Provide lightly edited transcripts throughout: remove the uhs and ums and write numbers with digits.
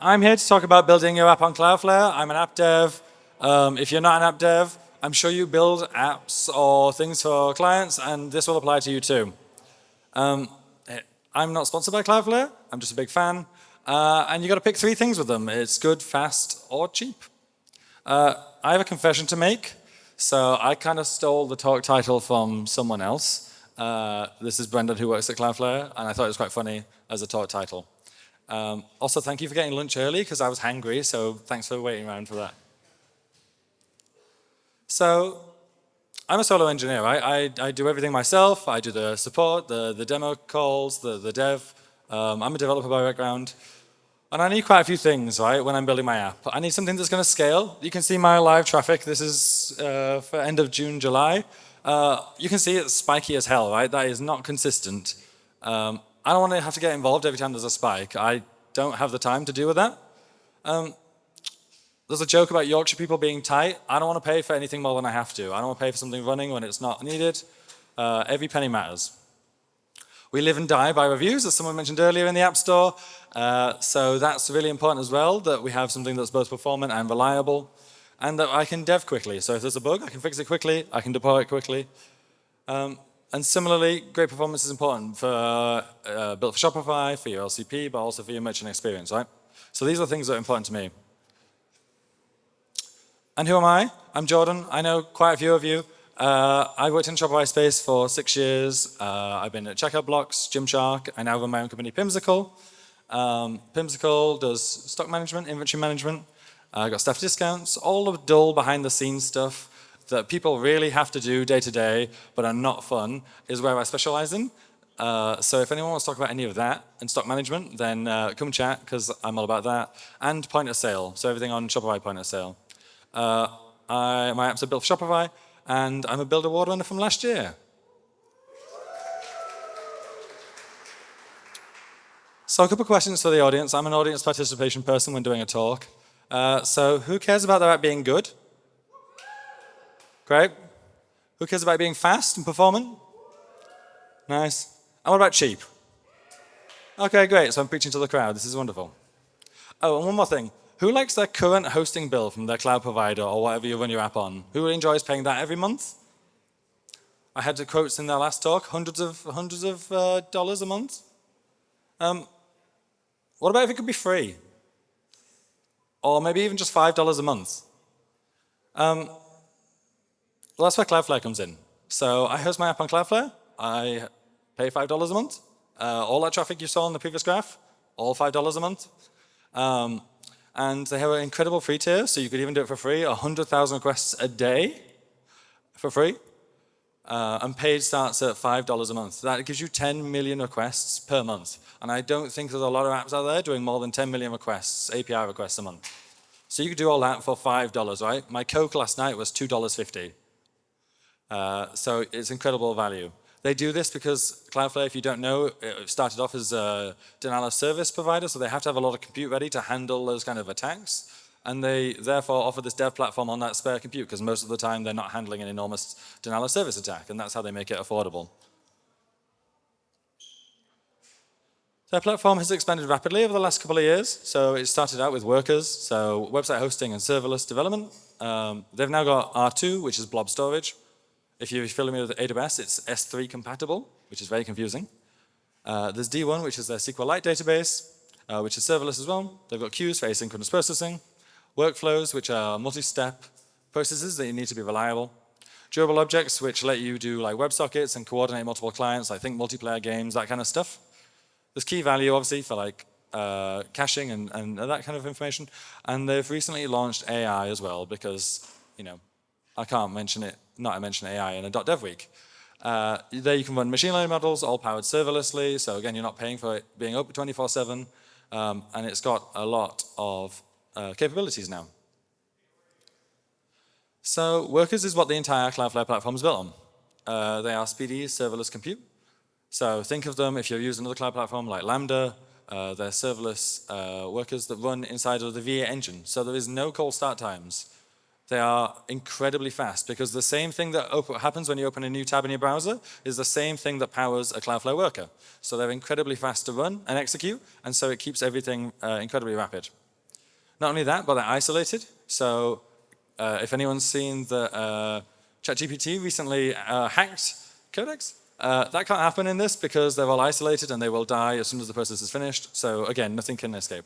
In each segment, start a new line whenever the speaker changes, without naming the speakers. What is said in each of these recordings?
I'm here to talk about building your app on Cloudflare. I'm an app dev. If you're not an app dev, I'm sure you build apps or things for clients, and this will apply to you too. I'm not sponsored by Cloudflare. I'm just a big fan. And you got to pick 3 things with them. It's good, fast, or cheap. I have a confession to make. So I kind of stole the talk title from someone else. This is Brendan, who works at Cloudflare, and I thought it was quite funny as a talk title. Also, thank you for getting lunch early, because I was hangry, so thanks for waiting around for that. So, I'm a solo engineer, right? I do everything myself. I do the support, the demo calls, the dev. I'm a developer by background. And I need quite a few things, right, when I'm building my app. I need something that's going to scale. You can see my live traffic. This is for end of June, July. You can see it's spiky as hell, right? That is not consistent. I don't want to have to get involved every time there's a spike. I don't have the time to deal with that. There's a joke about Yorkshire people being tight. I don't want to pay for anything more than I have to. I don't want to pay for something running when it's not needed. Every penny matters. We live and die by reviews, as someone mentioned earlier in the App Store. So that's really important as well, that we have something that's both performant and reliable, and that I can dev quickly. So if there's a bug, I can fix it quickly, I can deploy it quickly. And similarly, great performance is important for built for Shopify, for your LCP, but also for your merchant experience, right? So these are things that are important to me. And who am I? I'm Jordan. I know quite a few of you. I've worked in the Shopify space for 6 years. I've been at Checkout Blocks, Gymshark. I now run my own company, Pimsical. Pimsical does stock management, inventory management. I've got staff discounts, all of the dull behind-the-scenes stuff that people really have to do day to day, but are not fun, is where I specialize in. So if anyone wants to talk about any of that and stock management, then come chat, because I'm all about that. And point of sale, so everything on Shopify point of sale. My apps are built for Shopify, and I'm a Build Award winner from last year. So a couple of questions for the audience. I'm an audience participation person when doing a talk. So who cares about their app being good? Great. Who cares about being fast and performant? Nice. And what about cheap? Okay, great. So I'm preaching to the crowd. This is wonderful. Oh, and one more thing. Who likes their current hosting bill from their cloud provider or whatever you run your app on? Who enjoys paying that every month? I had the quotes in their last talk, hundreds of dollars a month. What about if it could be free? Or maybe even just $5 a month? Well, that's where Cloudflare comes in. So I host my app on Cloudflare. I pay $5 a month. All that traffic you saw on the previous graph, all $5 a month. And they have an incredible free tier, so you could even do it for free, 100,000 requests a day for free. And paid starts at $5 a month. That gives you 10 million requests per month. And I don't think there's a lot of apps out there doing more than 10 million requests, API requests a month. So you could do all that for $5, right? My Coke last night was $2.50. So it's incredible value. They do this because Cloudflare, if you don't know, it started off as a denial of service provider, so they have to have a lot of compute ready to handle those kind of attacks. And they therefore offer this dev platform on that spare compute, because most of the time they're not handling an enormous denial of service attack, and that's how they make it affordable. Their platform has expanded rapidly over the last couple of years. So it started out with Workers, so website hosting and serverless development. They've now got R2, which is blob storage. If you're familiar with AWS, it's S3 compatible, which is very confusing. There's D1, which is their SQLite database, which is serverless as well. They've got queues for asynchronous processing, workflows, which are multi-step processes that you need to be reliable, durable objects, which let you do like WebSockets and coordinate multiple clients, I think multiplayer games, that kind of stuff. There's key value, obviously, for like caching and that kind of information. And they've recently launched AI as well, because, you know, I can't not mention AI in a .dev week. There you can run machine learning models, all powered serverlessly. So again, you're not paying for it being open 24/7. And it's got a lot of capabilities now. So Workers is what the entire Cloudflare platform is built on. They are speedy serverless compute. So think of them, if you're using another cloud platform like Lambda, they're serverless workers that run inside of the V8 engine. So there is no cold start times. They are incredibly fast, because the same thing that happens when you open a new tab in your browser is the same thing that powers a Cloudflare worker. So they're incredibly fast to run and execute, and so it keeps everything incredibly rapid. Not only that, but they're isolated. So if anyone's seen that ChatGPT recently hacked Codex, that can't happen in this because they're all isolated and they will die as soon as the process is finished. So again, nothing can escape.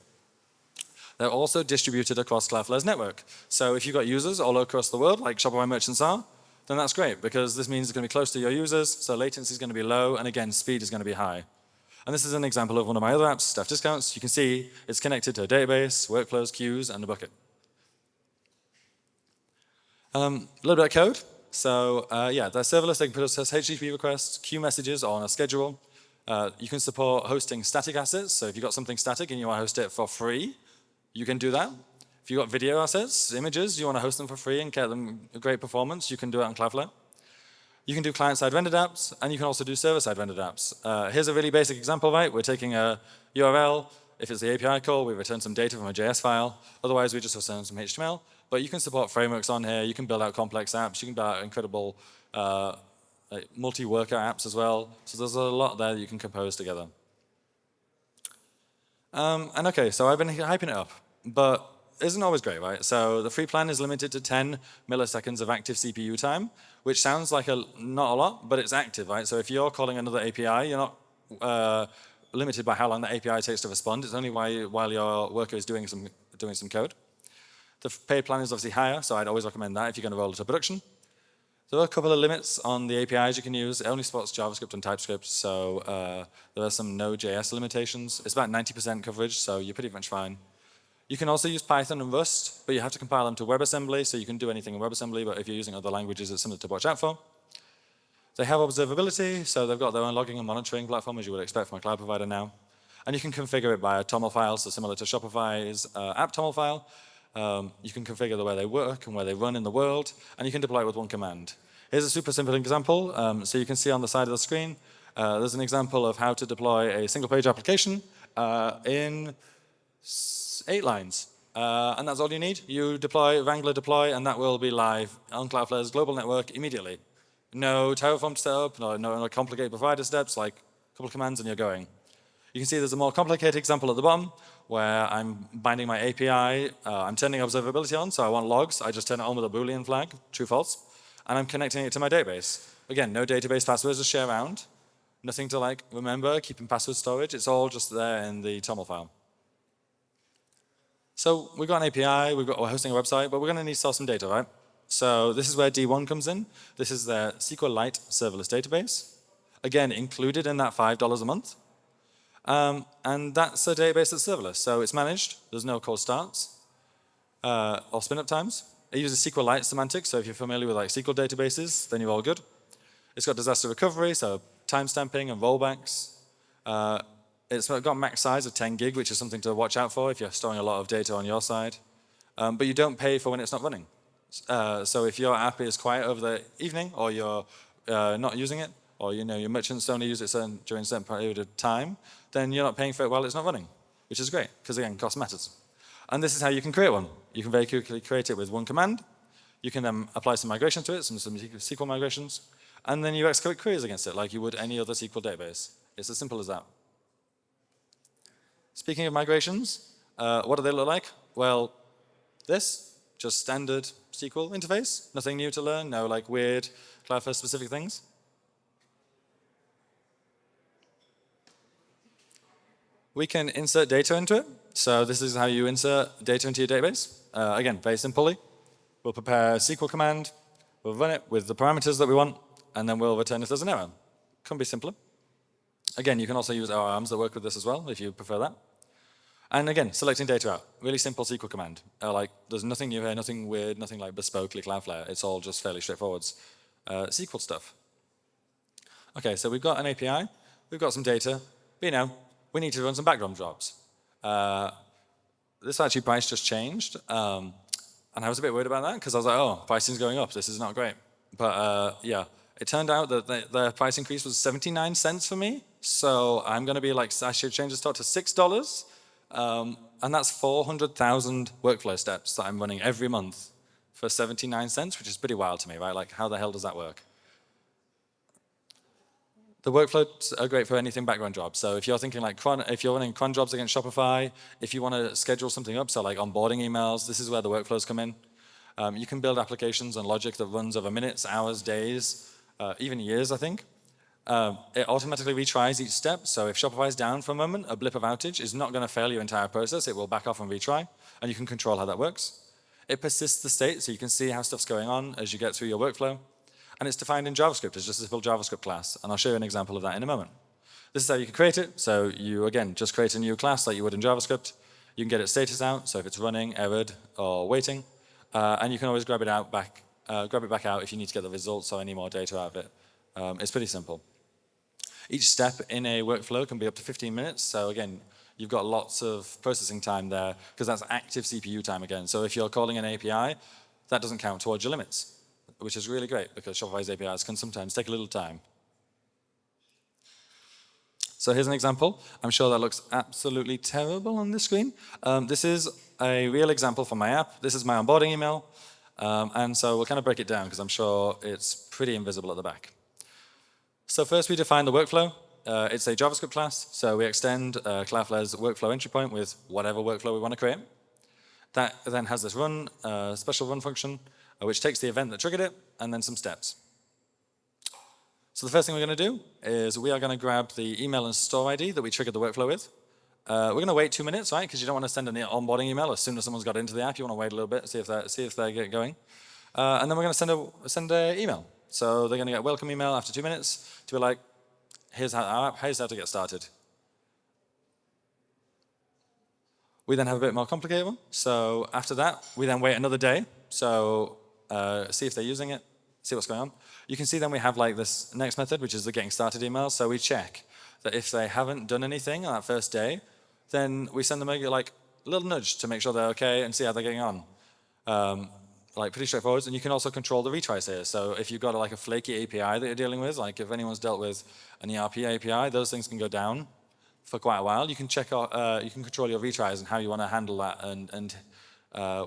They're also distributed across Cloudflare's network. So if you've got users all across the world, like Shopify merchants are, then that's great because this means it's going to be close to your users, so latency is going to be low, and again, speed is going to be high. And this is an example of one of my other apps, Staff Discounts. You can see it's connected to a database, workflows, queues, and a bucket. A little bit of code. So yeah, they're serverless. They can process HTTP requests, queue messages on a schedule. You can support hosting static assets. So if you've got something static and you want to host it for free, you can do that. If you've got video assets, images, you want to host them for free and get them great performance, you can do it on Cloudflare. You can do client-side rendered apps, and you can also do server-side rendered apps. Here's a really basic example, right? We're taking a URL. If it's the API call, we return some data from a JS file. Otherwise, we just return some HTML. But you can support frameworks on here. You can build out complex apps. You can build out incredible multi-worker apps as well. So there's a lot there that you can compose together. And OK, so I've been hyping it up. But it isn't always great, right? So the free plan is limited to 10 milliseconds of active CPU time, which sounds like not a lot, but it's active, right? So if you're calling another API, you're not limited by how long the API takes to respond. It's only while your worker is doing some code. The paid plan is obviously higher, so I'd always recommend that if you're going to roll it to production. There are a couple of limits on the APIs you can use. It only supports JavaScript and TypeScript, so there are some Node.js limitations. It's about 90% coverage, so you're pretty much fine. You can also use Python and Rust, but you have to compile them to WebAssembly, so you can do anything in WebAssembly, but if you're using other languages, it's something to watch out for. They have observability, so they've got their own logging and monitoring platform, as you would expect from a cloud provider now. And you can configure it by a TOML file, so similar to Shopify's app TOML file. You can configure the way they work and where they run in the world, and you can deploy it with one command. Here's a super simple example. So you can see on the side of the screen, there's an example of how to deploy a single-page application in 8 lines. And that's all you need. You deploy, Wrangler deploy, and that will be live on Cloudflare's global network immediately. No Terraform to set up, no complicated provider steps, like a couple of commands and you're going. You can see there's a more complicated example at the bottom where I'm binding my API. I'm turning observability on, so I want logs. I just turn it on with a Boolean flag, true, false. And I'm connecting it to my database. Again, no database passwords to share around. Nothing to remember, keeping password storage. It's all just there in the TOML file. So we've got an API, we're hosting a website, but we're going to need to store some data, right? So this is where D1 comes in. This is their SQLite serverless database. Again, included in that $5 a month. And that's a database that's serverless. So it's managed. There's no cold starts or spin-up times. It uses SQLite semantics. So if you're familiar with SQL databases, then you're all good. It's got disaster recovery, so timestamping and rollbacks. It's got max size of 10 gig, which is something to watch out for if you're storing a lot of data on your side. But you don't pay for when it's not running. So if your app is quiet over the evening, or you're not using it, or your merchants only use it during a certain period of time, then you're not paying for it while it's not running, which is great, because again, cost matters. And this is how you can create one. You can very quickly create it with one command. You can then apply some migrations to it, some SQL migrations, and then you execute queries against it like you would any other SQL database. It's as simple as that. Speaking of migrations, what do they look like? Well, this, just standard SQL interface. Nothing new to learn, no weird Cloudflare-specific things. We can insert data into it. So this is how you insert data into your database. Again, very simply. We'll prepare a SQL command. We'll run it with the parameters that we want, and then we'll return if there's an error. Couldn't be simpler. Again, you can also use ORMs that work with this as well, if you prefer that. And again, selecting data out. Really simple SQL command. There's nothing new here, nothing weird, nothing bespokely Cloudflare. It's all just fairly straightforward SQL stuff. OK, so we've got an API. We've got some data. But we need to run some background jobs. This actually price just changed. And I was a bit worried about that, because I was like, oh, pricing's going up. This is not great. But yeah, it turned out that the price increase was 79 cents for me. So I'm going to be I should change the stock to $6. And that's 400,000 workflow steps that I'm running every month for 79 cents, which is pretty wild to me, right? How the hell does that work? The workflows are great for anything background jobs. So if you're thinking like if you're running cron jobs against Shopify, if you want to schedule something up, so like onboarding emails, this is where the workflows come in. You can build applications and logic that runs over minutes, hours, days, even years, I think. It automatically retries each step. So if Shopify is down for a moment, a blip of outage is not going to fail your entire process. It will back off and retry, and you can control how that works. It persists the state, so you can see how stuff's going on as you get through your workflow. And it's defined in JavaScript as just a simple JavaScript class. And I'll show you an example of that in a moment. This is how you can create it. So you, again, just create a new class like you would in JavaScript. You can get its status out, so if it's running, errored, or waiting. And you can always grab it back out if you need to get the results or any more data out of it. It's pretty simple. Each step in a workflow can be up to 15 minutes. So again, you've got lots of processing time there because that's active CPU time again. So if you're calling an API, that doesn't count towards your limits, which is really great because Shopify's APIs can sometimes take a little time. So here's an example. I'm sure that looks absolutely terrible on this screen. This is a real example from my app. This is my onboarding email. And so we'll kind of break it down because I'm sure it's pretty invisible at the back. So first we define the workflow. It's a JavaScript class, so we extend Cloudflare's workflow entry point with whatever workflow we want to create. That then has this special run function, which takes the event that triggered it, and then some steps. So the first thing we're going to do is we are going to grab the email and store ID that we triggered the workflow with. We're going to wait 2 minutes, right? Because you don't want to send an onboarding email as soon as someone's got into the app. You want to wait a little bit, see if they get going. And then we're going to send an email. So they're going to get a welcome email after 2 minutes to be like, here's how to get started. We then have a bit more complicated one. So after that, we then wait another day. So see if they're using it, see what's going on. You can see then we have like this next method, which is the getting started email. So we check that if they haven't done anything on that first day, then we send them a little nudge to make sure they're okay and see how they're getting on. Pretty straightforward. And you can also control the retries here. So if you've got a flaky API that you're dealing with, like if anyone's dealt with an ERP API, those things can go down for quite a while. You can you can control your retries and how you want to handle that and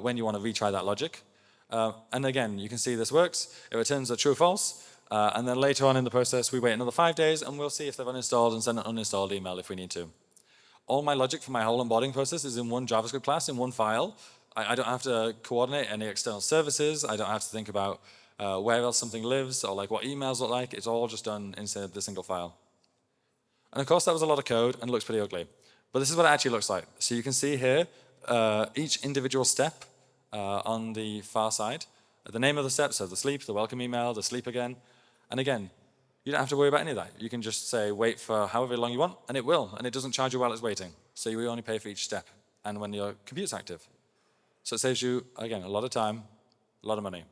when you want to retry that logic. And again, you can see this works. It returns a true or false. And then later on in the process, we wait another 5 days and we'll see if they've uninstalled and send an uninstalled email if we need to. All my logic for my whole onboarding process is in one JavaScript class, in one file. I don't have to coordinate any external services. I don't have to think about where else something lives or what emails look like. It's all just done inside the single file. And of course, that was a lot of code and looks pretty ugly. But this is what it actually looks like. So you can see here each individual step on the far side. The name of the step, so the sleep, the welcome email, the sleep again. And again, you don't have to worry about any of that. You can just say wait for however long you want, and it will. And it doesn't charge you while it's waiting. So you only pay for each step and when your compute's active. So it saves you, again, a lot of time, a lot of money.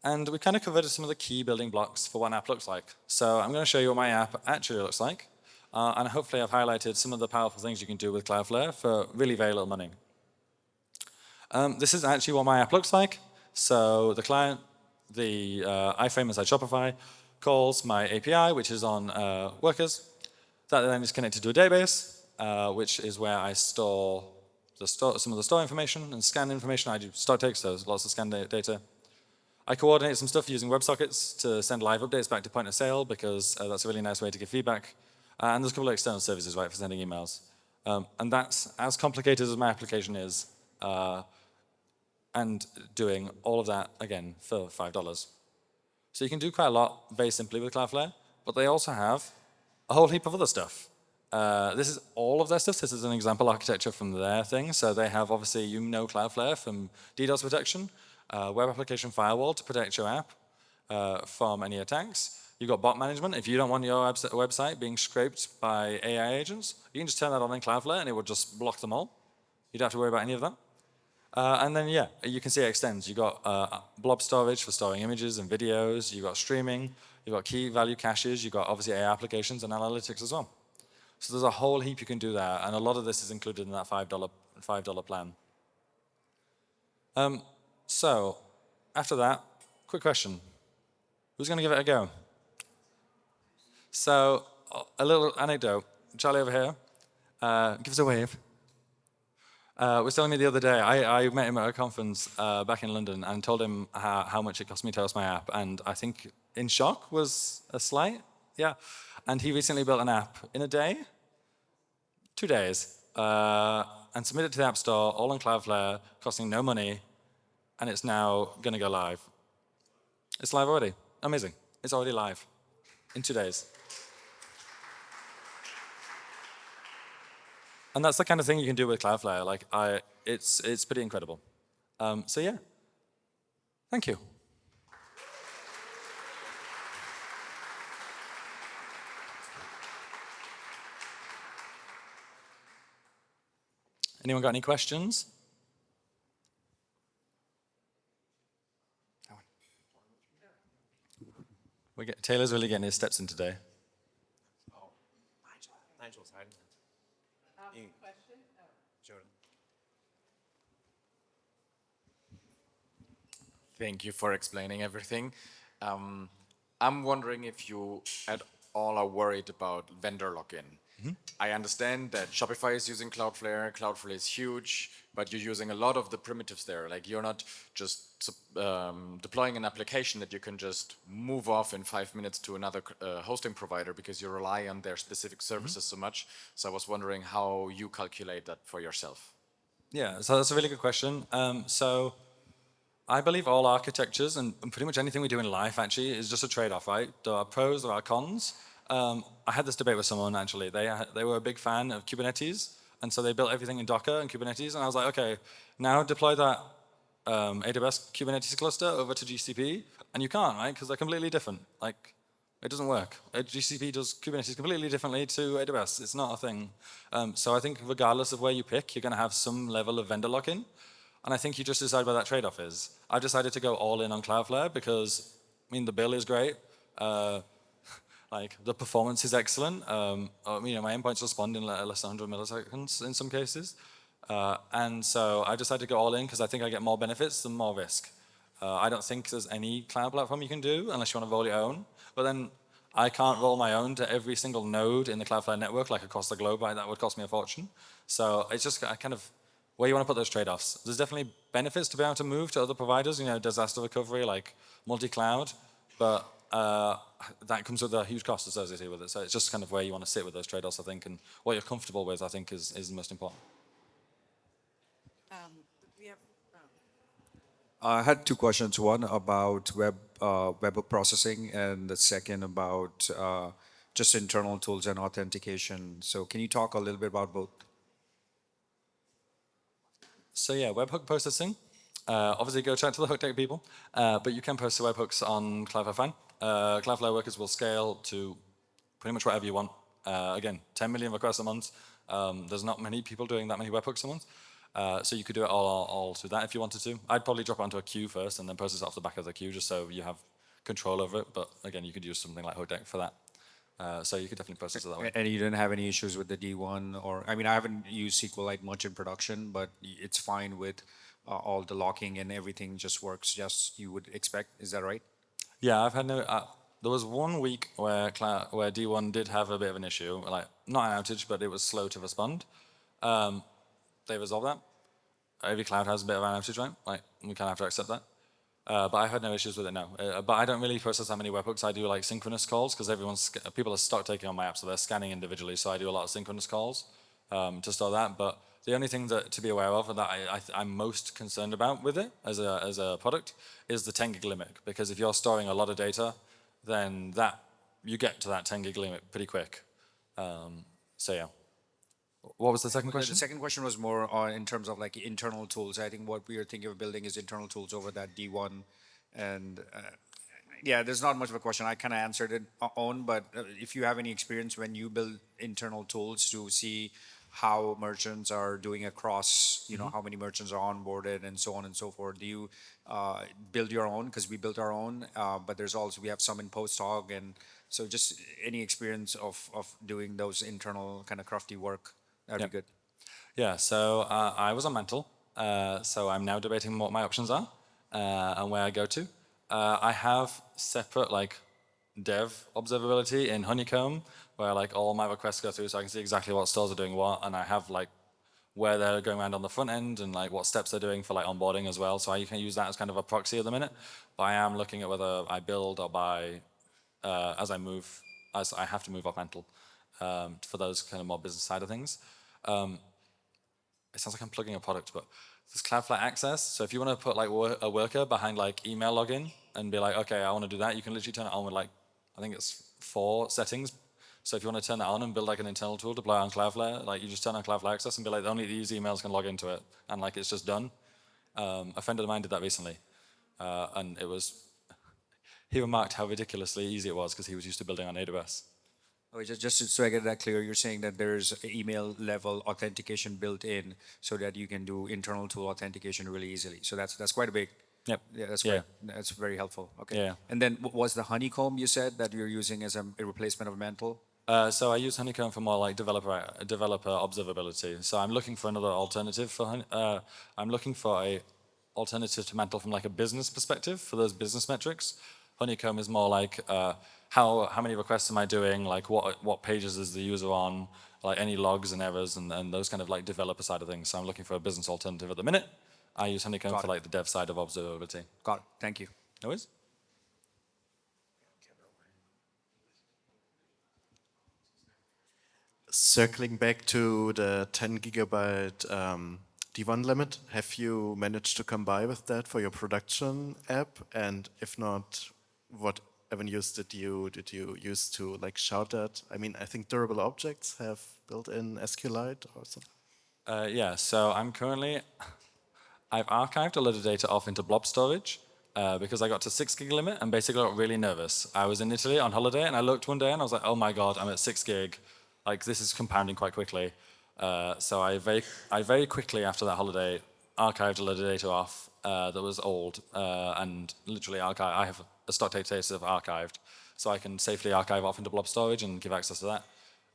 And we kind of covered some of the key building blocks for what an app looks like. So I'm going to show you what my app actually looks like. And hopefully I've highlighted some of the powerful things you can do with Cloudflare for really very little money. This is actually what my app looks like. So the client, the iframe inside Shopify, calls my API, which is on workers. That then is connected to a database, which is where I store some of the store information and scan information. I do stock takes, so there's lots of scan data. I coordinate some stuff using WebSockets to send live updates back to point of sale because that's a really nice way to give feedback. And there's a couple of external services, right, for sending emails. And that's as complicated as my application is, and doing all of that, again, for $5. So you can do quite a lot very simply with Cloudflare, but they also have a whole heap of other stuff. This is all of their stuff. This is an example architecture from their thing. So they have, obviously, Cloudflare from DDoS protection, web application firewall to protect your app from any attacks. You've got bot management. If you don't want your website being scraped by AI agents, you can just turn that on in Cloudflare and it will just block them all. You don't have to worry about any of that. And then, yeah, you can see it extends. You've got blob storage for storing images and videos. You've got streaming. You've got key value caches. You've got, obviously, AI applications and analytics as well. So there's a whole heap you can do there, and a lot of this is included in that $5 plan. So after that, quick question. Who's going to give it a go? So a little anecdote. Charlie over here, give us a wave. Was telling me the other day, I met him at a conference back in London and told him how much it cost me to host my app. And I think in shock was a slight, yeah. And he recently built an app in a day, 2 days, and submitted it to the App Store, all on Cloudflare, costing no money. And it's now going to go live. It's live already. Amazing. It's already live in 2 days. And that's the kind of thing you can do with Cloudflare. Like, it's pretty incredible. So yeah, thank you. Anyone got any questions? Taylor's really getting his steps in today.
Nigel's hiding. Question? Jordan. Thank you for explaining everything. I'm wondering if you at all are worried about vendor lock-in. I understand that Shopify is using Cloudflare. Cloudflare is huge, but you're using a lot of the primitives there. Like you're not just deploying an application that you can just move off in 5 minutes to another hosting provider because you rely on their specific services so much. So I was wondering how you calculate that for yourself.
Yeah, so that's a really good question. So I believe all architectures and pretty much anything we do in life actually is just a trade-off, right? There are pros, there are cons. I had this debate with someone actually. They were a big fan of Kubernetes, and so they built everything in Docker and Kubernetes. And I was like, okay, now deploy that AWS Kubernetes cluster over to GCP, and you can't, right? Because they're completely different. Like, it doesn't work. GCP does Kubernetes completely differently to AWS. It's not a thing. So I think regardless of where you pick, you're going to have some level of vendor lock-in. And I think you just decide where that trade-off is. I've decided to go all in on Cloudflare because, I mean, the bill is great. Like the performance is excellent. My endpoints respond in less than 100 milliseconds in some cases. And so I decided to go all in because I think I get more benefits than more risk. I don't think there's any cloud platform you can do unless you want to roll your own. But then I can't roll my own to every single node in the Cloudflare network, like across the globe. Right? That would cost me a fortune. So it's just kind of where you want to put those trade-offs. There's definitely benefits to be able to move to other providers, disaster recovery, like multi-cloud, but that comes with a huge cost associated with it. So it's just kind of where you want to sit with those trade-offs, I think, and what you're comfortable with, I think, is the most important.
We have,
I had two questions. One about webhook processing, and the second about just internal tools and authentication. So can you talk a little bit about both?
So yeah, webhook processing. Obviously, go chat to the hook tech people, but you can post the webhooks on Cloudflare Fan. Cloudflare workers will scale to pretty much whatever you want. Again, 10 million requests a month. There's not many people doing that many webhooks a month. So you could do it all through that if you wanted to. I'd probably drop it onto a queue first and then process it off the back of the queue just so you have control over it. But again, you could use something like Hodeck for that. So you could definitely process it that way.
And you didn't have any issues with the D1 I mean, I haven't used SQLite much in production, but it's fine with all the locking and everything just works just you would expect. Is that right?
Yeah, I've had no. There was 1 week where D1 did have a bit of an issue, like not an outage, but it was slow to respond. They resolved that. Every cloud has a bit of an outage, right? Like we kind of have to accept that. But I had no issues with it now. But I don't really process that many webhooks. I do like synchronous calls because people are stock taking on my app, so they're scanning individually. So I do a lot of synchronous calls to store that. But the only thing to be aware of and that I'm most concerned about with it as a product is the 10 gig limit. Because if you're storing a lot of data, then you get to that 10 gig limit pretty quick. So yeah. What was the second question?
The second question was more on in terms of like internal tools. I think what we are thinking of building is internal tools over that D1. And yeah, there's not much of a question. I kind of answered it on, but if you have any experience when you build internal tools to see how merchants are doing across, how many merchants are onboarded and so on and so forth, do you build your own? Because we built our own, but we have some in post-hog. And so just any experience of doing those internal kind of crafty work. That'd be good.
Yeah, so I was on Mantle, so I'm now debating what my options are and where I go to. I have separate dev observability in Honeycomb, where all my requests go through, so I can see exactly what stores are doing what, and I have where they're going around on the front end and like what steps they're doing for like onboarding as well. So you can use that as kind of a proxy at the minute. But I am looking at whether I build or buy as I move, as I have to move off Mantle for those kind of more business side of things. It sounds like I'm plugging a product, but there's Cloudflare Access. So if you want to put like a worker behind like email login and be like, okay, I want to do that, you can literally turn it on with like, I think it's 4 settings. So if you want to turn that on and build like an internal tool to deploy on Cloudflare, like you just turn on Cloudflare Access and be like, only these emails can log into it, and like it's just done. A friend of mine did that recently, and it was. He remarked how ridiculously easy it was because he was used to building on AWS.
Oh, just so I get that clear, you're saying that there's email level authentication built in so that you can do internal tool authentication really easily. So that's quite a big.
Yep.
Yeah, that's
Yeah.
great. That's very helpful. Okay.
Yeah.
And then was the honeycomb you said that you're using as a replacement of Mantle?
So I use Honeycomb for more like developer observability. So I'm looking for another alternative for I'm looking for a alternative to Mantle from like a business perspective for those business metrics. Honeycomb is more like how many requests am I doing? Like what pages is the user on? Like any logs and errors and those kind of like developer side of things. So I'm looking for a business alternative at the minute. I use Honeycomb
Got
for
it.
like the dev side of observability.
Got it. Thank you.
No worries.
Circling back to the 10 gigabyte D1 limit, have you managed to come by with that for your production app? And if not, what avenues did you use to like shout that? I mean, I think durable objects have built-in SQLite or something.
Yeah, so I've archived a lot of data off into blob storage because I got to 6 gig limit and basically got really nervous. I was in Italy on holiday and I looked one day and I was like, oh my God, I'm at 6 gig. Like this is compounding quite quickly. So I very quickly after that holiday archived a lot of data off that was old and literally I have a stock data set archived. So I can safely archive off into blob storage and give access to that.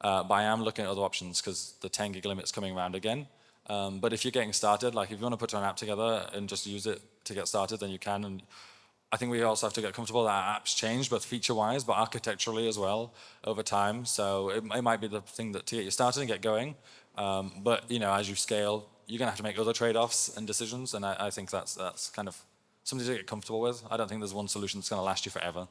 But I am looking at other options because the 10 gig limit's coming around again. But if you're getting started, like if you want to put an app together and just use it to get started, then you can. And I think we also have to get comfortable that our apps change, both feature-wise, but architecturally as well over time. So it might be the thing that to get you started and get going. But you know, as you scale, you're gonna have to make other trade-offs and decisions. And I think that's kind of something to get comfortable with. I don't think there's one solution that's gonna last you forever.